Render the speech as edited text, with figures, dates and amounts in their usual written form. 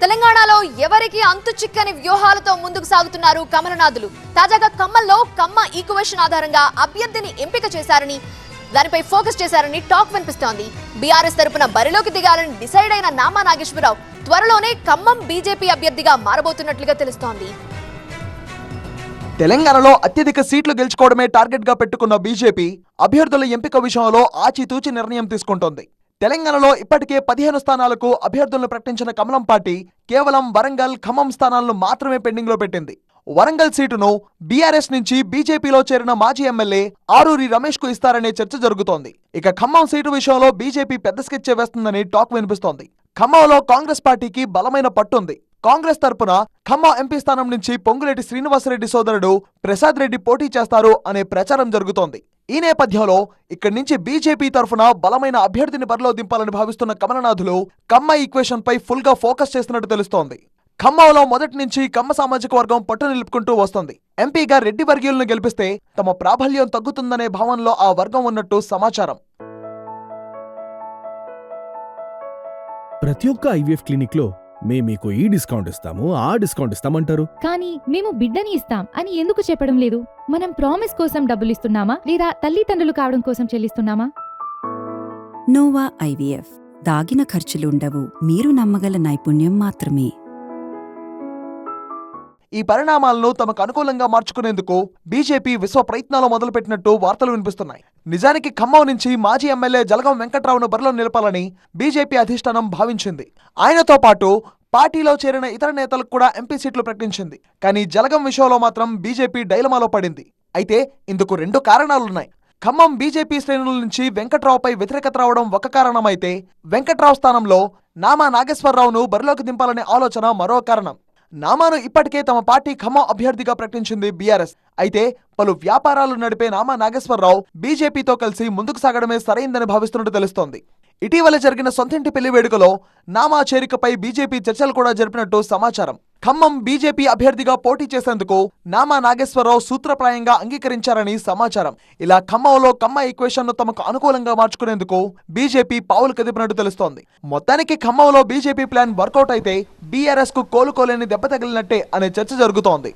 తెలంగాణలో ఎవరికి అంతు చిక్కని వ్యూహాలతో ముందుకు సాగుతున్నారు కమలనాథులు. తాజాగా ఖమ్మంలో కమ్మ ఈక్వేషన్ ఆధారంగా అభ్యర్థిని ఎంపిక చేశారని, దానిపై ఫోకస్ చేశారని టాక్ వినిపిస్తోంది. బీఆర్ఎస్ తరపున బరిలోకి దిగాలని డిసైడ్ అయిన నామా నాగేశ్వరరావు త్వరలోనే ఖమ్మం బీజేపీ అభ్యర్థిగా మారబోతున్నట్లుగా తెలుస్తోంది. తెలంగాణలో అత్యధిక సీట్లు గెలుచుకోవడమే టార్గెట్ గా పెట్టుకున్న బీజేపీ అభ్యర్థుల ఎంపిక విషయంలో ఆచితూచి నిర్ణయం తీసుకుంటోంది. తెలంగాణలో ఇప్పటికే 15 స్థానాలకు అభ్యర్థులను ప్రకటించిన కమలం పార్టీ కేవలం వరంగల్, ఖమ్మం స్థానాలను మాత్రమే పెండింగ్ లో పెట్టింది. వరంగల్ సీటును బీఆర్ఎస్ నుంచి బీజేపీలో చేరిన మాజీ ఎమ్మెల్యే ఆరూరి రమేష్ కు ఇస్తారనే చర్చ జరుగుతోంది. ఇక ఖమ్మం సీటు విషయంలో బీజేపీ పెద్ద స్కెచ్ వేస్తుందని టాక్ వినిపిస్తోంది. ఖమ్మంలో కాంగ్రెస్ పార్టీకి బలమైన పట్టుంది. కాంగ్రెస్ తరపున ఖమ్మం ఎంపీ స్థానం నుంచి పొంగులేటి శ్రీనివాసరెడ్డి సోదరుడు ప్రసాద్ రెడ్డి పోటీ చేస్తారు అనే ప్రచారం జరుగుతోంది. ఈ నేపథ్యంలో ఇక్కడి నుంచి బీజేపీ తరఫున బలమైన అభ్యర్థిని బరిలో దింపాలని భావిస్తున్న కమలనాథులు కమ్మ ఈక్వేషన్ పై ఫుల్ గా ఫోకస్ చేస్తున్నట్టు తెలుస్తోంది. ఖమ్మంలో మొదటి నుంచి కమ్మ సామాజిక వర్గం పట్టు నిలుపుకుంటూ వస్తుంది. ఎంపీగా రెడ్డి వర్గీయులను గెలిపిస్తే తమ ప్రాబల్యం తగ్గుతుందనే భావనలో ఆ వర్గం ఉన్నట్టు సమాచారం. ప్రతి ఒక్క ఐవీఎఫ్ క్లినిక్ లో మీకు ఈ డిస్కౌంట్ ఇస్తాము, ఆ డిస్కౌంట్ ఇస్తామంటారు. కానీ మేము బిడ్డని ఇస్తాం అని ఎందుకు చెప్పడం లేదు? మనం ప్రామిస్ కోసం డబ్బులు ఇస్తున్నామా లేదా తల్లిదండ్రులు కావడం కోసం చెల్లిస్తున్నామా? నోవా ఐవీఎఫ్ దాగిన ఖర్చులుండవు, మీరు నమ్మగల నైపుణ్యం మాత్రమే. ఈ పరిణామాలను తమకు అనుకూలంగా మార్చుకునేందుకు బీజేపీ విశ్వ ప్రయత్నాలు మొదలుపెట్టినట్టు వార్తలు వినిపిస్తున్నాయి. నిజానికి ఖమ్మం నుంచి మాజీ ఎమ్మెల్యే జలగం వెంకట్రావును బరిలో నిలపాలని బీజేపీ అధిష్టానం భావించింది. ఆయనతో పాటు పార్టీలో చేరిన ఇతర నేతలకు కూడా ఎంపీ సీట్లు ప్రకటించింది. కానీ జలగం విషయంలో మాత్రం బీజేపీ డైలమాలో పడింది. అయితే ఇందుకు 2 కారణాలున్నాయి. ఖమ్మం బీజేపీ శ్రేణుల నుంచి వెంకట్రావుపై వ్యతిరేకత రావడం ఒక కారణమైతే, వెంకట్రావు స్థానంలో నామా నాగేశ్వరరావును బరిలోకి దింపాలనే ఆలోచన మరో కారణం. నామాను ఇప్పటికే తమ పార్టీ ఖమ్మం అభ్యర్థిగా ప్రకటించింది బీఆర్ఎస్. అయితే పలు వ్యాపారాలు నడిపే నామా నాగేశ్వరరావు బీజేపీతో కలిసి ముందుకు సాగడమే సరైందని భావిస్తున్నట్టు తెలుస్తోంది. ఇటీవల జరిగిన సొంతింటి పెళ్లి వేడుకలో నామా చేరికపై బీజేపీ చర్చలు కూడా జరిపినట్టు సమాచారం. ఖమ్మం బీజేపీ అభ్యర్థిగా పోటీ చేసేందుకు నామా నాగేశ్వరరావు సూత్రప్రాయంగా అంగీకరించారని సమాచారం. ఇలా ఖమ్మంలో కమ్మ ఈక్వేషన్ ను తమకు అనుకూలంగా మార్చుకునేందుకు బీజేపీ పావులు కదిపినట్టు తెలుస్తోంది. మొత్తానికి ఖమ్మంలో బీజేపీ ప్లాన్ వర్కౌట్ అయితే బీఆర్ఎస్ కు కోలుకోలేని దెబ్బ తగిలినట్టే అనే చర్చ జరుగుతోంది.